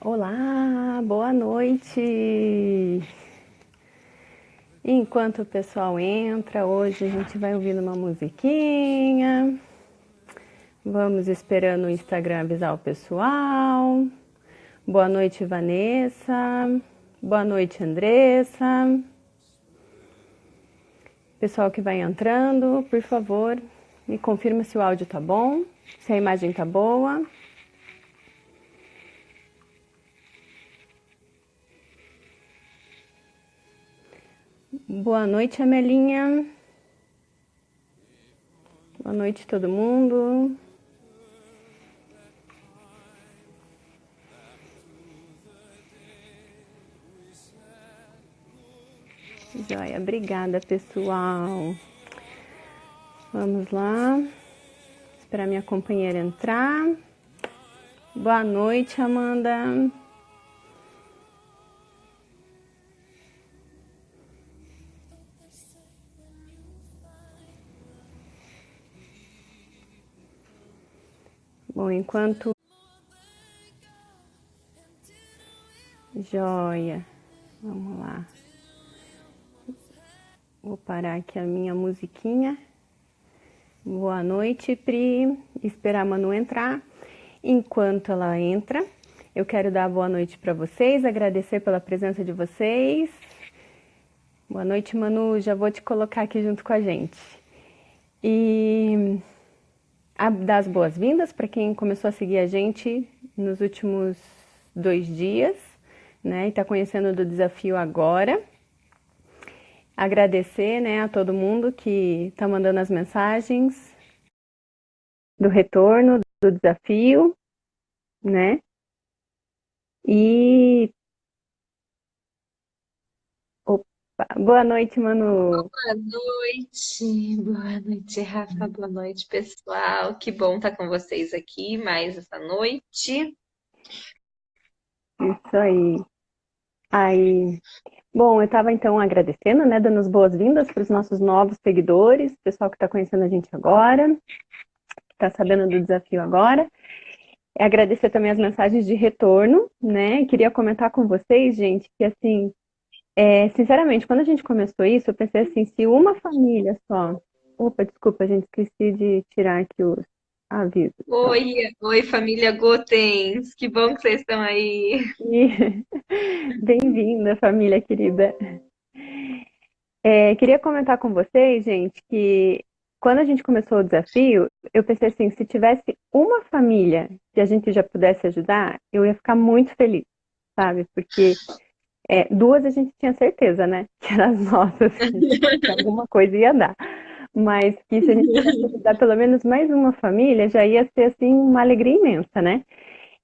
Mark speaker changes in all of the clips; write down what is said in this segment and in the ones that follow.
Speaker 1: Olá, boa noite! Enquanto o pessoal entra, hoje a gente vai ouvindo uma musiquinha. Vamos esperando o Instagram avisar o pessoal. Boa noite, Vanessa. Boa noite, Andressa. Pessoal que vai entrando, por favor, me confirma se o áudio tá bom, se a imagem tá boa. Boa noite, Amelinha. Boa noite, todo mundo. Joia, obrigada, pessoal. Vamos lá. Esperar minha companheira entrar. Boa noite, Amanda. Bom, enquanto... Joia. Vamos lá. Vou parar aqui a minha musiquinha. Boa noite, Pri. Esperar a Manu entrar. Enquanto ela entra, eu quero dar boa noite para vocês, agradecer pela presença de vocês. Boa noite, Manu. Já vou te colocar aqui junto com a gente. E dar as boas-vindas para quem começou a seguir a gente nos últimos 2 dias, né? E está conhecendo do desafio agora. Agradecer, né, a todo mundo que está mandando as mensagens do retorno, do desafio, né? E opa, boa noite, Manu.
Speaker 2: Boa noite, Rafa, boa noite, pessoal. Que bom estar com vocês aqui mais essa noite.
Speaker 1: Isso aí. Aí, bom, eu estava então agradecendo, né, dando as boas-vindas para os nossos novos seguidores, pessoal que está conhecendo a gente agora, que está sabendo do desafio agora. Agradecer também as mensagens de retorno, né? Queria comentar com vocês, gente, que assim, sinceramente, quando a gente começou isso, eu pensei assim, se uma família só. Opa, desculpa, a gente esqueci de tirar aqui os avisos. Então.
Speaker 2: Oi, família Gotens. Que bom que vocês estão aí.
Speaker 1: E bem-vinda, família querida. Queria comentar com vocês, gente, que quando a gente começou o desafio, eu pensei assim, se tivesse uma família que a gente já pudesse ajudar, eu ia ficar muito feliz, sabe? Porque duas a gente tinha certeza, né? Que eram as nossas, que alguma coisa ia dar. Mas que se a gente pudesse ajudar pelo menos mais uma família, já ia ser assim uma alegria imensa, né?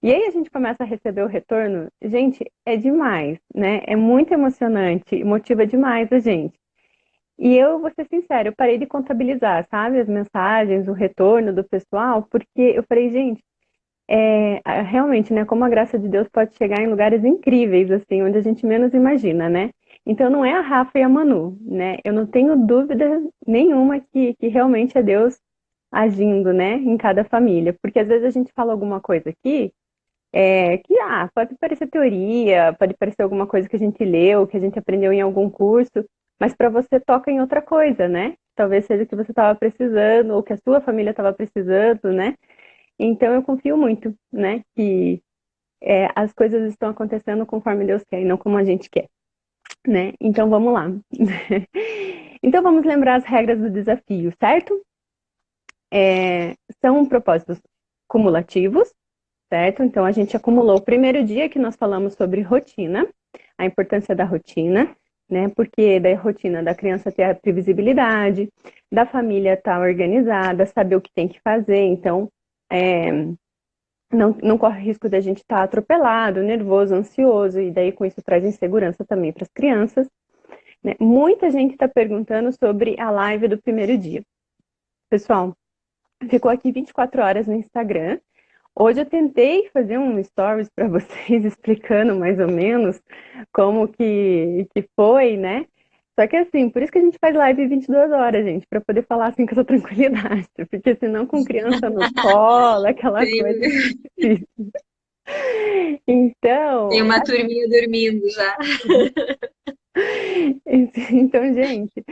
Speaker 1: E aí a gente começa a receber o retorno, gente, é demais, né? É muito emocionante, motiva demais a gente. E eu vou ser sincera, eu parei de contabilizar, sabe, as mensagens, o retorno do pessoal, porque eu falei, gente, realmente, né, como a graça de Deus pode chegar em lugares incríveis, assim, onde a gente menos imagina, né? Então não é a Rafa e a Manu, né? Eu não tenho dúvida nenhuma que realmente é Deus agindo, né, em cada família. Porque às vezes a gente fala alguma coisa aqui pode parecer teoria, pode parecer alguma coisa que a gente leu, que a gente aprendeu em algum curso, mas para você toca em outra coisa, né? Talvez seja o que você estava precisando, ou que a sua família estava precisando, né? Então eu confio muito, né? Que as coisas estão acontecendo conforme Deus quer e não como a gente quer, né? Então vamos lá. Então vamos lembrar as regras do desafio, certo? São propósitos cumulativos, certo? Então a gente acumulou o primeiro dia que nós falamos sobre rotina, a importância da rotina, né? Porque da rotina da criança ter a previsibilidade, da família estar organizada, saber o que tem que fazer, então não corre risco da gente estar atropelado, nervoso, ansioso, e daí com isso traz insegurança também para as crianças. Né? Muita gente está perguntando sobre a live do primeiro dia. Pessoal, ficou aqui 24 horas no Instagram. Hoje eu tentei fazer um stories para vocês explicando mais ou menos como que foi, né? Só que assim, por isso que a gente faz live 22 horas, gente, para poder falar assim com essa tranquilidade, porque senão com criança no colo, aquela coisa é
Speaker 2: Sim.
Speaker 1: muito difícil.
Speaker 2: Tem
Speaker 1: Então,
Speaker 2: uma turminha dormindo já.
Speaker 1: então, gente,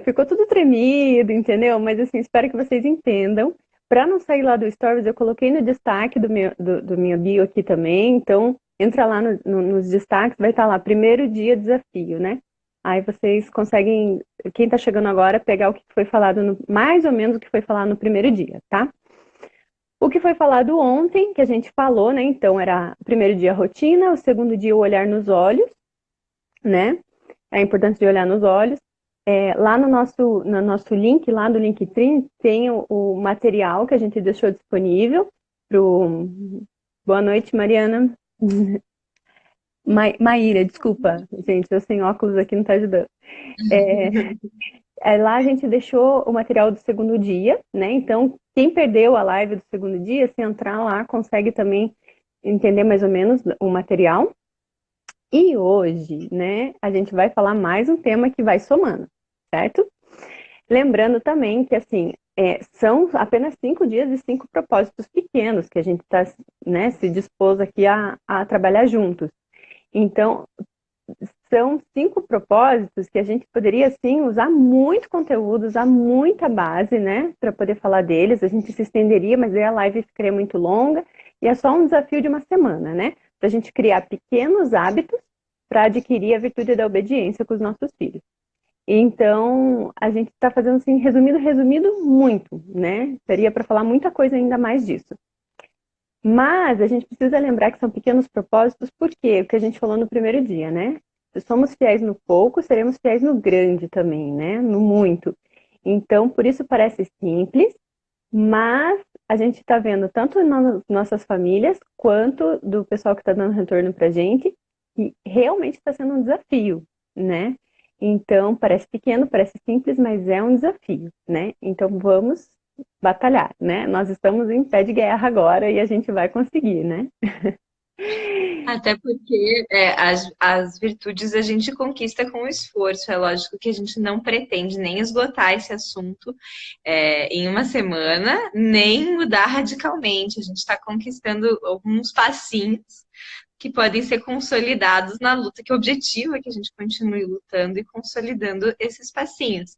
Speaker 1: ficou tudo tremido, entendeu? Mas assim, espero que vocês entendam. Para não sair lá do Stories, eu coloquei no destaque do minha bio aqui também. Então, entra lá nos destaques, vai estar lá, primeiro dia desafio, né? Aí vocês conseguem, quem está chegando agora, pegar o que foi falado, mais ou menos o que foi falado no primeiro dia, tá? O que foi falado ontem, que a gente falou, né? Então, era o primeiro dia a rotina, o segundo dia o olhar nos olhos, né? É importante de olhar nos olhos. Lá no nosso link, lá do Linktree, tem o material que a gente deixou disponível pro... Boa noite, Mariana. Maíra, desculpa, gente, eu sem óculos aqui não tá ajudando. É, lá a gente deixou o material do segundo dia, né? Então, quem perdeu a live do segundo dia, se entrar lá, consegue também entender mais ou menos o material. E hoje, né, a gente vai falar mais um tema que vai somando, certo? Lembrando também que, assim, são apenas 5 dias e 5 propósitos pequenos que a gente está, né, se dispôs aqui a trabalhar juntos. Então, são 5 propósitos que a gente poderia, sim, usar muito conteúdo, usar muita base, né, para poder falar deles. A gente se estenderia, mas aí a live ficaria muito longa. E é só um desafio de uma semana, né, para a gente criar pequenos hábitos para adquirir a virtude da obediência com os nossos filhos. Então, a gente está fazendo assim, resumido muito, né? Seria para falar muita coisa ainda mais disso. Mas a gente precisa lembrar que são pequenos propósitos, porque o que a gente falou no primeiro dia, né? Se somos fiéis no pouco, seremos fiéis no grande também, né? No muito. Então, por isso parece simples, mas a gente está vendo tanto nas nossas famílias, quanto do pessoal que está dando retorno para a gente, que realmente está sendo um desafio, né? Então, parece pequeno, parece simples, mas é um desafio, né? Então, vamos batalhar, né? Nós estamos em pé de guerra agora e a gente vai conseguir, né?
Speaker 2: Até porque as virtudes a gente conquista com esforço. É lógico que a gente não pretende nem esgotar esse assunto em uma semana, nem mudar radicalmente. A gente está conquistando alguns passinhos que podem ser consolidados na luta, que o objetivo é que a gente continue lutando e consolidando esses passinhos.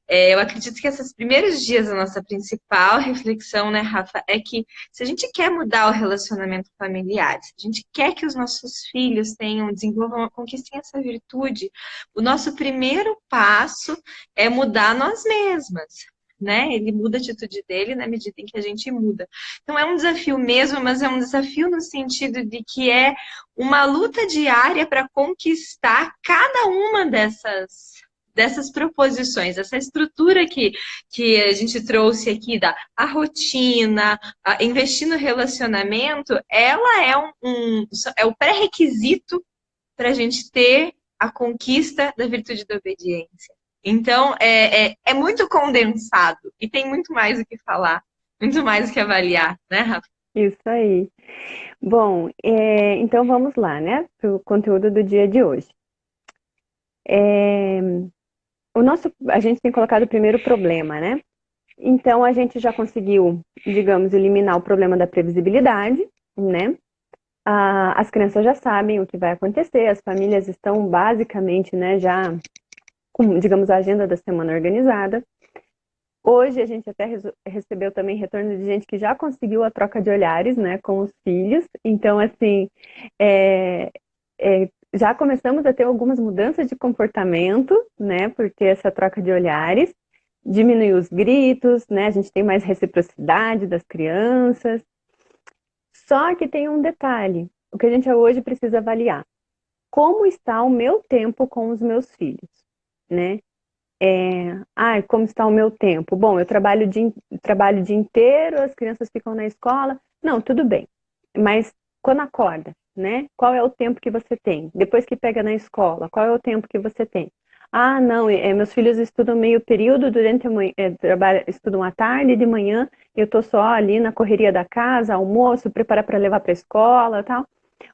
Speaker 2: Eu acredito que esses primeiros dias da nossa principal reflexão, né, Rafa, é que se a gente quer mudar o relacionamento familiar, se a gente quer que os nossos filhos desenvolvam, conquistem essa virtude, o nosso primeiro passo é mudar nós mesmas. Né? Ele muda a atitude dele na medida em que a gente muda. Então é um desafio mesmo, mas é um desafio no sentido de que é uma luta diária para conquistar cada uma dessas proposições, essa estrutura que a gente trouxe aqui da rotina, investir no relacionamento, ela é o pré-requisito para a gente ter a conquista da virtude da obediência. Então, é muito condensado e tem muito mais o que falar, muito mais o que avaliar, né, Rafa?
Speaker 1: Isso aí. Bom, então vamos lá, né? Para o conteúdo do dia de hoje. A gente tem colocado o primeiro problema, né? Então a gente já conseguiu, digamos, eliminar o problema da previsibilidade, né? As crianças já sabem o que vai acontecer, as famílias estão basicamente, né, já com, digamos, a agenda da semana organizada. Hoje a gente até recebeu também retorno de gente que já conseguiu a troca de olhares, né, com os filhos. Então, assim, é, já começamos a ter algumas mudanças de comportamento, né, por ter essa troca de olhares. Diminuiu os gritos, né, a gente tem mais reciprocidade das crianças. Só que tem um detalhe, o que a gente hoje precisa avaliar. Como está o meu tempo com os meus filhos, né? Como está o meu tempo? Bom, eu trabalho o dia inteiro, as crianças ficam na escola. Não, tudo bem. Mas quando acorda, né? Qual é o tempo que você tem? Depois que pega na escola, qual é o tempo que você tem? Ah, não, meus filhos estudam meio período, durante a manhã, estudam à tarde e de manhã eu estou só ali na correria da casa, almoço, preparar para levar para a escola e tal.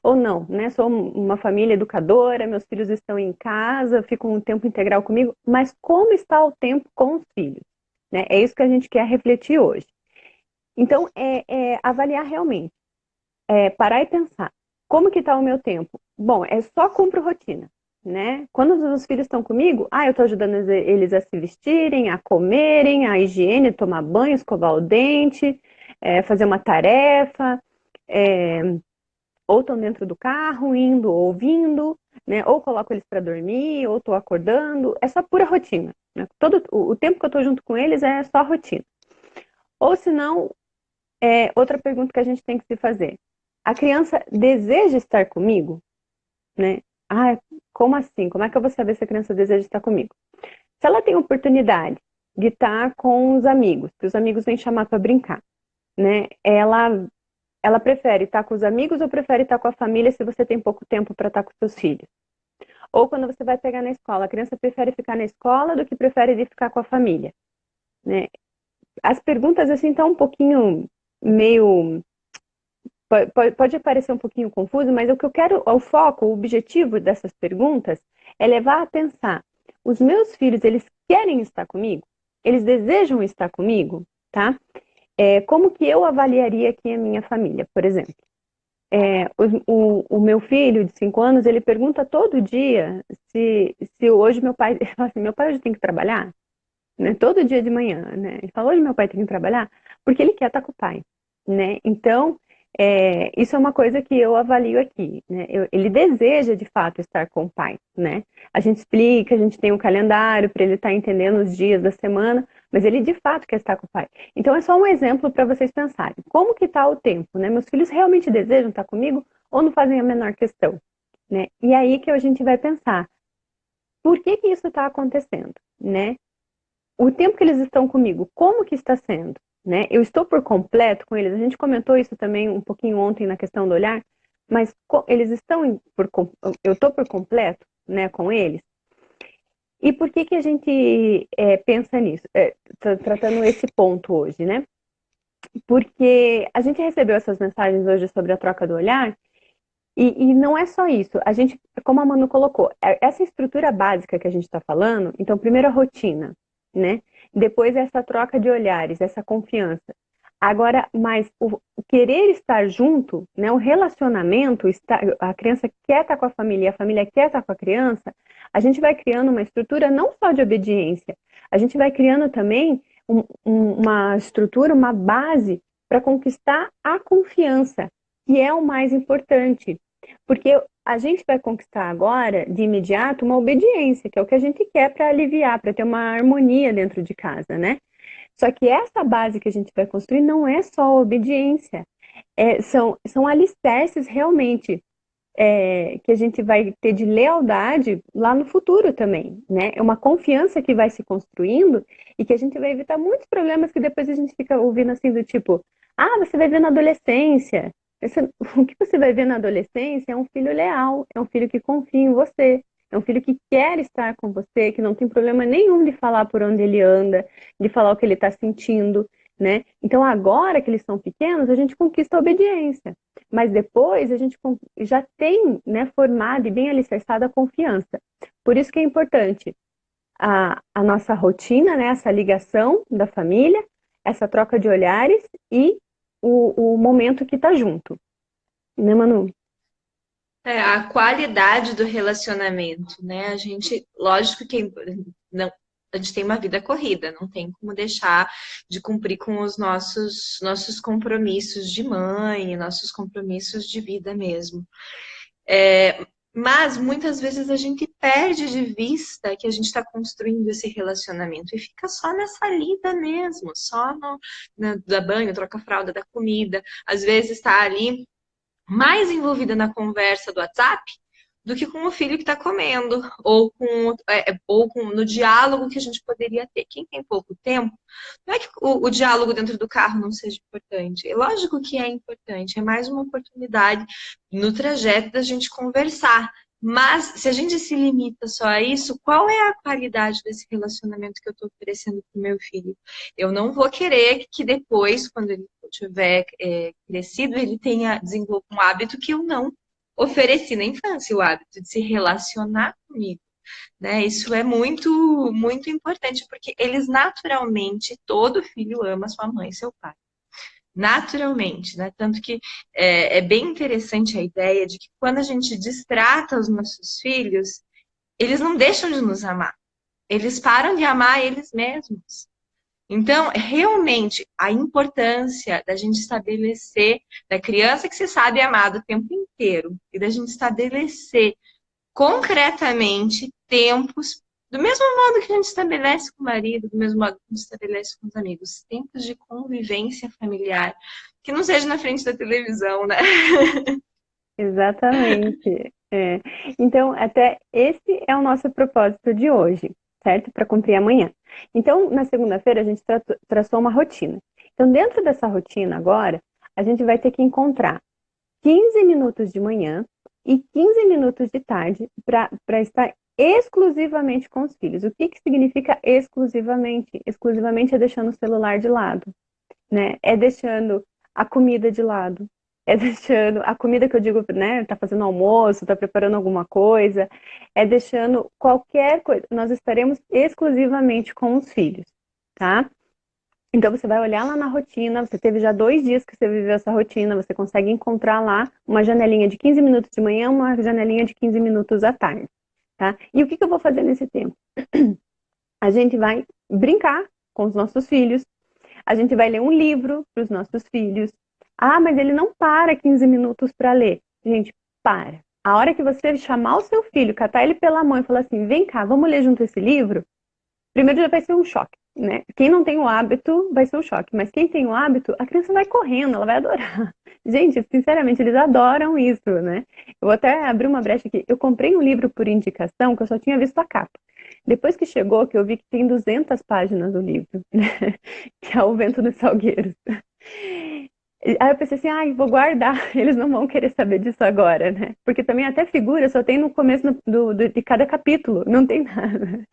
Speaker 1: Ou não, né? Sou uma família educadora, meus filhos estão em casa, ficam um tempo integral comigo, mas como está o tempo com os filhos? Né? É isso que a gente quer refletir hoje. Então, avaliar realmente. parar e pensar, como que está o meu tempo? Bom, só cumpro rotina, né? Quando os meus filhos estão comigo, eu estou ajudando eles a se vestirem, a comerem, a higiene, tomar banho, escovar o dente, fazer uma tarefa, é, ou estão dentro do carro, indo, ouvindo, né? Ou coloco eles para dormir, ou estou acordando, é só pura rotina, né? Todo o tempo que eu estou junto com eles é só rotina. Ou se não, outra pergunta que a gente tem que se fazer. A criança deseja estar comigo? Né? Como assim? Como é que eu vou saber se a criança deseja estar comigo? Se ela tem oportunidade de estar com os amigos, que os amigos vêm chamar para brincar, né? Ela prefere estar com os amigos ou prefere estar com a família se você tem pouco tempo para estar com seus filhos? Ou quando você vai pegar na escola, a criança prefere ficar na escola do que prefere ir ficar com a família, né? As perguntas assim estão um pouquinho meio pode parecer um pouquinho confuso, mas o que eu quero, o foco, o objetivo dessas perguntas é levar a pensar: os meus filhos, eles querem estar comigo? Eles desejam estar comigo? Tá? Como que eu avaliaria aqui a minha família, por exemplo? O meu filho de 5 anos, ele pergunta todo dia se hoje meu pai, ele fala assim, meu pai hoje tem que trabalhar? Né? Todo dia de manhã, né? Ele fala, hoje meu pai tem que trabalhar? Porque ele quer estar com o pai, né? Então, isso é uma coisa que eu avalio aqui, né? Ele deseja, de fato, estar com o pai, né? A gente explica, a gente tem um calendário para ele estar entendendo os dias da semana, mas ele, de fato, quer estar com o pai. Então, é só um exemplo para vocês pensarem. Como que está o tempo, né? Meus filhos realmente desejam estar comigo ou não fazem a menor questão, né? E aí que a gente vai pensar, por que que isso está acontecendo, né? O tempo que eles estão comigo, como que está sendo? Né? Eu estou por completo com eles. A gente comentou isso também um pouquinho ontem na questão do olhar, mas eles estão eu estou por completo, né, com eles. E por que que a gente pensa nisso? Tratando esse ponto hoje, né? Porque a gente recebeu essas mensagens hoje sobre a troca do olhar e não é só isso. A gente, como a Manu colocou, essa estrutura básica que a gente está falando, então, primeiro a rotina, né? Depois essa troca de olhares, essa confiança. Agora, mas o querer estar junto, né? O relacionamento, a criança quer estar com a família quer estar com a criança, a gente vai criando uma estrutura não só de obediência, a gente vai criando também uma estrutura, uma base para conquistar a confiança, que é o mais importante. Porque a gente vai conquistar agora, de imediato, uma obediência, que é o que a gente quer para aliviar, para ter uma harmonia dentro de casa, né? Só que essa base que a gente vai construir não é só obediência, são alicerces realmente que a gente vai ter de lealdade lá no futuro também, né? É uma confiança que vai se construindo e que a gente vai evitar muitos problemas que depois a gente fica ouvindo assim do tipo, você vai ver na adolescência. O que você vai ver na adolescência é um filho leal, é um filho que confia em você, é um filho que quer estar com você, que não tem problema nenhum de falar por onde ele anda, de falar o que ele está sentindo, né? Então agora que eles são pequenos, a gente conquista a obediência. Mas depois a gente já tem, né, formado e bem alicerçada a confiança. Por isso que é importante a nossa rotina, né, essa ligação da família, essa troca de olhares e o momento que está junto. Né, Manu?
Speaker 2: A qualidade do relacionamento, né? A gente, lógico que não, a gente tem uma vida corrida, não tem como deixar de cumprir com os nossos compromissos de mãe, nossos compromissos de vida mesmo. Mas muitas vezes a gente perde de vista que a gente está construindo esse relacionamento e fica só nessa lida mesmo, só da banho, troca fralda, da comida. Às vezes está ali mais envolvida na conversa do WhatsApp do que com o filho que está comendo, ou no diálogo que a gente poderia ter. Quem tem pouco tempo, não é que o diálogo dentro do carro não seja importante. É lógico que é importante, é mais uma oportunidade no trajeto da gente conversar. Mas se a gente se limita só a isso, qual é a qualidade desse relacionamento que eu estou oferecendo para o meu filho? Eu não vou querer que depois, quando ele tiver crescido, ele tenha desenvolvido um hábito que eu não ofereci na infância, o hábito de se relacionar comigo. Né? Isso é muito, muito importante, porque eles naturalmente, todo filho ama sua mãe e seu pai. naturalmente, né? Tanto que é bem interessante a ideia de que quando a gente destrata os nossos filhos, eles não deixam de nos amar. Eles param de amar eles mesmos. Então, realmente, a importância da gente estabelecer, da criança que se sabe amada o tempo inteiro, e da gente estabelecer concretamente tempos, do mesmo modo que a gente estabelece com o marido, do mesmo modo que a gente estabelece com os amigos, tempos de convivência familiar, que não seja na frente da televisão, né?
Speaker 1: Exatamente. É. Então, até esse é o nosso propósito de hoje, certo? Para cumprir amanhã. Então, na segunda-feira, a gente traçou uma rotina. Então, dentro dessa rotina agora, a gente vai ter que encontrar 15 minutos de manhã e 15 minutos de tarde para estar exclusivamente com os filhos. O que, que significa exclusivamente? Exclusivamente é deixando o celular de lado, né? É deixando a comida de lado. É deixando a comida que eu digo, né? Tá fazendo almoço, tá preparando alguma coisa. É deixando qualquer coisa. Nós estaremos exclusivamente com os filhos, tá? Então você vai olhar lá na rotina, você teve já 2 dias que você viveu essa rotina, você consegue encontrar lá uma janelinha de 15 minutos de manhã, uma janelinha de 15 minutos à tarde, tá? E o que eu vou fazer nesse tempo? A gente vai brincar com os nossos filhos, a gente vai ler um livro para os nossos filhos. Ah, mas ele não para 15 minutos para ler. Gente, para. A hora que você chamar o seu filho, catar ele pela mão e falar assim, vem cá, vamos ler junto esse livro, primeiro já vai ser um choque, né? Quem não tem o hábito vai ser um choque, mas quem tem o hábito, a criança vai correndo, ela vai adorar. Gente, sinceramente, eles adoram isso, né? Eu vou até abrir uma brecha aqui. Eu comprei um livro por indicação que eu só tinha visto a capa. Depois que chegou, que eu vi que tem 200 páginas o livro, né? Que é O Vento dos Salgueiros. Aí eu pensei assim, ai, vou guardar, eles não vão querer saber disso agora, né? Porque também até figura só tem no começo de cada capítulo, não tem nada.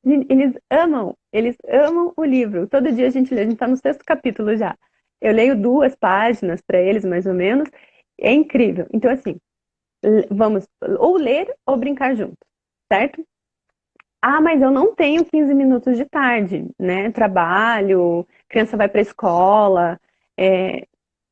Speaker 1: Eles amam o livro. Todo dia a gente lê, a gente está no 6º capítulo já. Eu leio 2 páginas para eles, mais ou menos. É incrível. Então, assim, vamos ou ler ou brincar juntos, certo? Ah, mas eu não tenho 15 minutos de tarde, né? Trabalho, criança vai para a escola,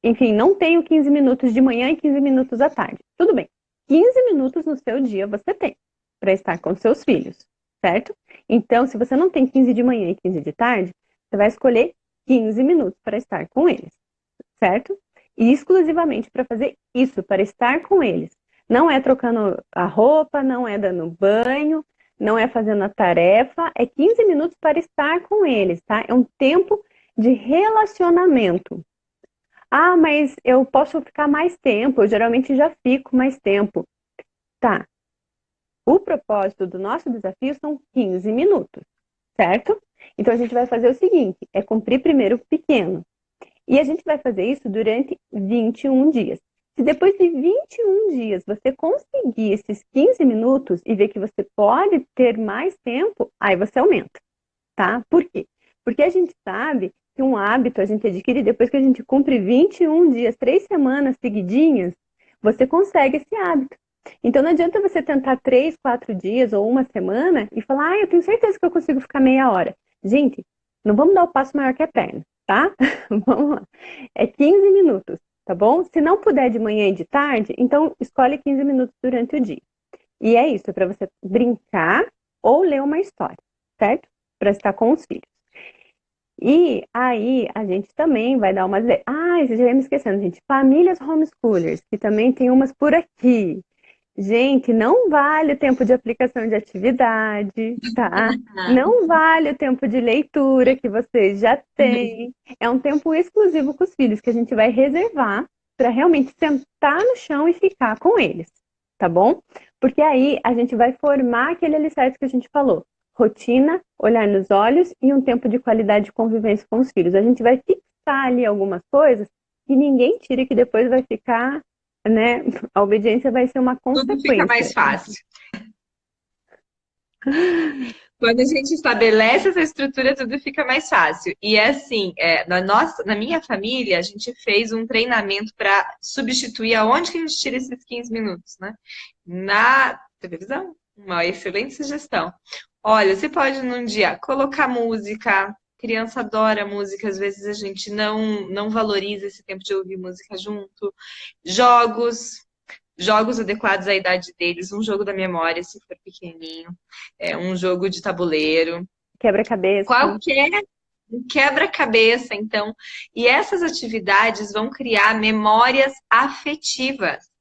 Speaker 1: enfim, não tenho 15 minutos de manhã e 15 minutos à tarde. Tudo bem. 15 minutos no seu dia você tem para estar com seus filhos, certo? Então, se você não tem 15 de manhã e 15 de tarde, você vai escolher 15 minutos para estar com eles, certo? E exclusivamente para fazer isso, para estar com eles. Não é trocando a roupa, não é dando banho, não é fazendo a tarefa, é 15 minutos para estar com eles, tá? É um tempo de relacionamento. Ah, mas eu posso ficar mais tempo, eu geralmente já fico mais tempo. Tá. O propósito do nosso desafio são 15 minutos, certo? Então a gente vai fazer o seguinte, é cumprir primeiro o pequeno. E a gente vai fazer isso durante 21 dias. Se depois de 21 dias você conseguir esses 15 minutos e ver que você pode ter mais tempo, aí você aumenta, tá? Por quê? Porque a gente sabe que um hábito a gente adquire depois que a gente cumpre 21 dias, 3 semanas seguidinhas, você consegue esse hábito. Então não adianta você tentar 3, 4 dias ou uma semana e falar, ah, eu tenho certeza que eu consigo ficar meia hora. Gente, não vamos dar o passo maior que a perna, tá? Vamos lá. É 15 minutos, tá bom? Se não puder de manhã e de tarde, então escolhe 15 minutos durante o dia. E é isso, é para você brincar ou ler uma história, certo? Para estar com os filhos. E aí a gente também vai dar umas... Ah, eu já ia me esquecendo, gente. Famílias homeschoolers, que também tem umas por aqui. Gente, não vale o tempo de aplicação de atividade, tá? Não vale o tempo de leitura que vocês já têm. É um tempo exclusivo com os filhos que a gente vai reservar para realmente sentar no chão e ficar com eles, tá bom? Porque aí a gente vai formar aquele alicerce que a gente falou. Rotina, olhar nos olhos e um tempo de qualidade de convivência com os filhos. A gente vai fixar ali algumas coisas que ninguém tira, que depois vai ficar, né? A obediência vai ser uma
Speaker 2: Tudo fica mais
Speaker 1: consequência.
Speaker 2: fácil. Quando a gente estabelece essa estrutura, tudo fica mais fácil. E é assim, na minha família, a gente fez um treinamento para substituir aonde que a gente tira esses 15 minutos, né? Na televisão. Uma excelente sugestão. Olha, você pode num dia colocar música, Criança adora música, às vezes a gente não valoriza esse tempo de ouvir música junto. Jogos, jogos adequados à idade deles, um jogo da memória, se for pequenininho, um jogo de tabuleiro,
Speaker 1: Quebra-cabeça.
Speaker 2: qualquer um quebra-cabeça, então. E essas atividades vão criar memórias afetivas.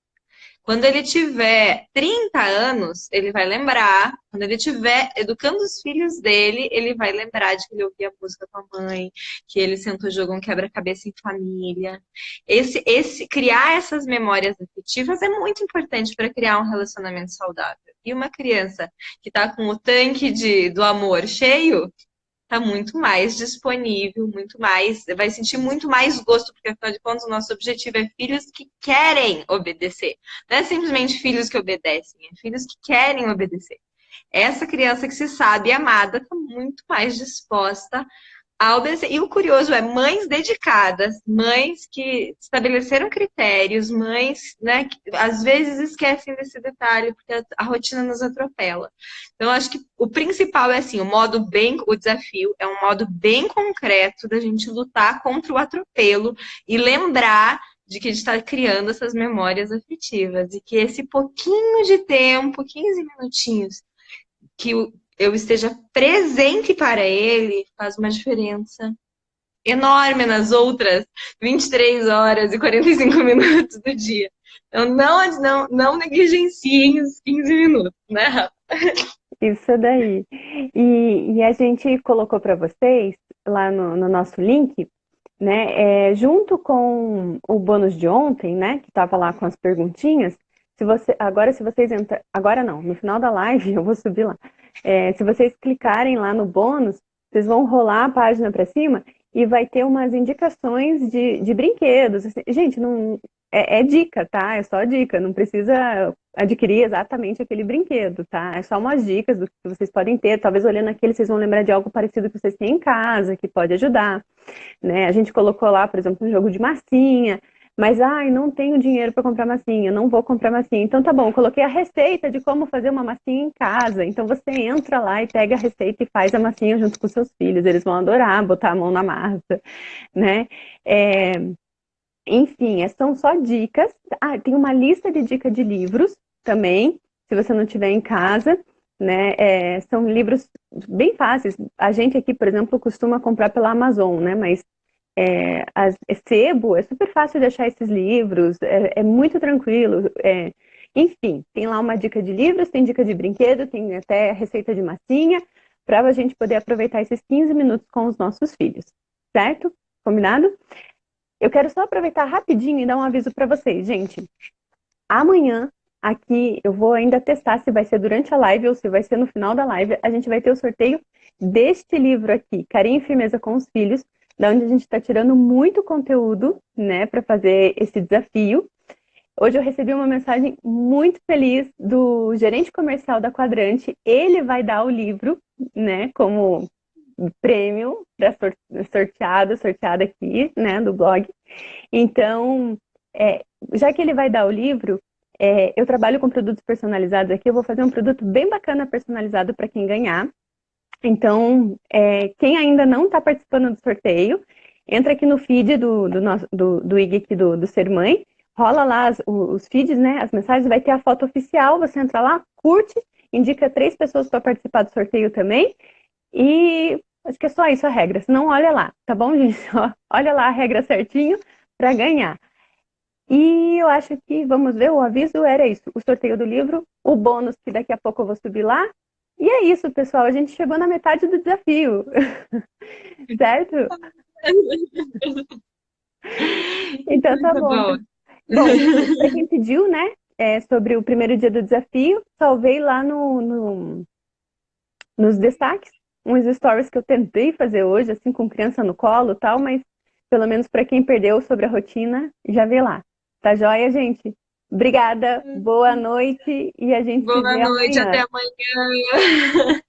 Speaker 2: Quando ele tiver 30 anos, ele vai lembrar. Quando ele estiver educando os filhos dele, ele vai lembrar de que ele ouvia música com a mãe, que ele sentou e jogou um quebra-cabeça em família. Criar essas memórias afetivas é muito importante para criar um relacionamento saudável. E uma criança que está com o tanque do amor cheio, tá muito mais disponível, muito mais, vai sentir muito mais gosto, porque afinal de contas o nosso objetivo é filhos que querem obedecer. Não é simplesmente filhos que obedecem, é filhos que querem obedecer. Essa criança que se sabe amada está muito mais disposta a obedecer. E o curioso é mães dedicadas, mães que estabeleceram critérios, mães, né, que às vezes esquecem desse detalhe, porque a rotina nos atropela. Então, acho que o principal é assim, o desafio é um modo bem concreto da gente lutar contra o atropelo e lembrar de que a gente está criando essas memórias afetivas e que esse pouquinho de tempo, 15 minutinhos, que eu esteja presente para ele, faz uma diferença enorme nas outras 23 horas e 45 minutos do dia. Então, não negligenciem os 15 minutos, né, Rafa?
Speaker 1: Isso daí. E a gente colocou para vocês lá no nosso link, né? Junto com o bônus de ontem, né? Que estava lá com as perguntinhas. Se vocês entrarem. Agora não, no final da live eu vou subir lá. Se vocês clicarem lá no bônus, vocês vão rolar a página para cima e vai ter umas indicações de brinquedos. Gente, não é dica, tá? É só dica, não precisa adquirir exatamente aquele brinquedo, tá? É só umas dicas do que vocês podem ter. Talvez olhando aquele, vocês vão lembrar de algo parecido que vocês têm em casa, que pode ajudar, né? A gente colocou lá, por exemplo, um jogo de massinha, mas, não tenho dinheiro para comprar massinha, não vou comprar massinha. Então, tá bom, eu coloquei a receita de como fazer uma massinha em casa. Então, você entra lá e pega a receita e faz a massinha junto com seus filhos. Eles vão adorar botar a mão na massa, né? Enfim, são só dicas. Tem uma lista de dicas de livros também, se você não tiver em casa, né? São livros bem fáceis. A gente aqui, por exemplo, costuma comprar pela Amazon, né? Mas Sebo, é super fácil de achar esses livros, é muito tranquilo. Enfim, tem lá uma dica de livros, tem dica de brinquedo, tem até receita de massinha, para a gente poder aproveitar esses 15 minutos com os nossos filhos, certo? Combinado? Eu quero só aproveitar rapidinho e dar um aviso para vocês, gente. Amanhã, aqui, eu vou ainda testar se vai ser durante a live ou se vai ser no final da live. A gente vai ter o sorteio deste livro aqui, Carinho e Firmeza com os Filhos, da onde a gente está tirando muito conteúdo, né, para fazer esse desafio. Hoje eu recebi uma mensagem muito feliz do gerente comercial da Quadrante. Ele vai dar o livro, né, como prêmio para sorteada aqui, né, do blog. Então, já que ele vai dar o livro, eu trabalho com produtos personalizados aqui, eu vou fazer um produto bem bacana personalizado para quem ganhar. Então, quem ainda não está participando do sorteio, entra aqui no feed do IG aqui do Ser Mãe, rola lá os feeds, né, as mensagens, vai ter a foto oficial, você entra lá, curte, indica 3 pessoas para participar do sorteio também, e acho que é só isso a regra, senão olha lá, tá bom, gente? Olha lá a regra certinho para ganhar. E eu acho que, vamos ver, o aviso era isso, o sorteio do livro, o bônus que daqui a pouco eu vou subir lá. E é isso, pessoal, a gente chegou na metade do desafio, certo? Então tá bom. Bom, para quem pediu, né, sobre o primeiro dia do desafio, salvei lá nos destaques, uns stories que eu tentei fazer hoje, assim, com criança no colo e tal, mas pelo menos para quem perdeu sobre a rotina, já vê lá. Tá joia, gente? Obrigada, boa noite e a gente se vê
Speaker 2: Boa noite,
Speaker 1: amanhã.
Speaker 2: até amanhã.